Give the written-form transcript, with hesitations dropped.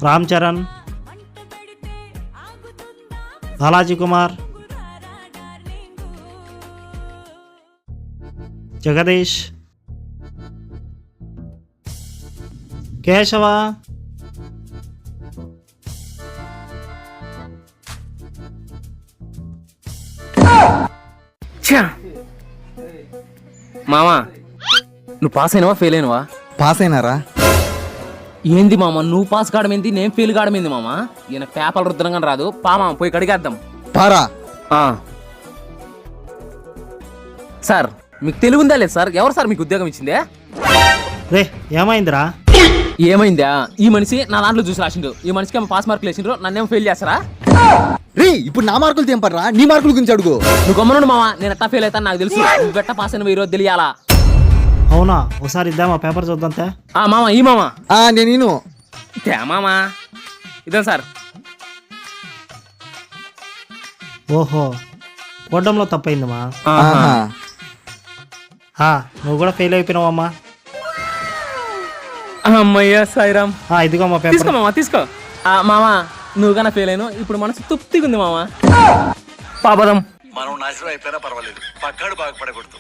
రామ్ చరణ్, బాలాజీ కుమార్, జగదీష్, కేశవ, మామా నువ్వు pass అయినవా fail అయినవా? Pass అయినారా? ఏంది మామ నువ్వు పాస్ కావడమేంది నేను ఫెయిల్ కావడమేంది మామ? ఈయన పేపర్ రుద్దరంగా రాదు పా మామ పోయి కడిగేద్దాం. పారా. సార్ మీకు తెలివి ఉందా లేదు సార్? ఎవరు సార్ మీకు ఉద్యోగం ఇచ్చిందే? రే ఏమైందిరా? ఏమైందా? ఈ మనిషి నా దాంట్లో చూసి రాసిండు, ఈ మనిషికి ఏమో పాస్ మార్కులు వేసిండ్రు, నన్నేమో ఫెయిల్ చేస్తారా? రే ఇప్పుడు నా మార్కులు తెంపడరా, నీ మార్కుల గురించి అడుగు. నువ్వు గమ్మనుండు మామ, నేను ఎట్టా ఫెయిల్ అవుతాను నాకు తెలుసు. నువ్వు ఎట్టా పాస్ అయిన ఈరోజు తెలియాలా? అవునా? ఒకసారి ఇద్దామా పేపర్ చూద్దాంతే. మామ ఈ మామ నేను మామా ఇదే సార్. ఓహో కొట్టడంలో తప్పైందమ్మా. నువ్వు కూడా ఫెయిల్ అయిపోయినావమ్మా. అమ్మయ్యా సాయిరామ్. ఇదిగోమ్మా తీసుకో పేపర్. మామ తీసుకో. మామ నువ్వు కన్నా ఫెయిల్ అయినా ఇప్పుడు మనసు తృప్తిగా ఉంది మామ. పాపదం మనం నాశనం అయిపోయినా పర్వాలేదు, పక్కాడు బాగుపడకూడదు.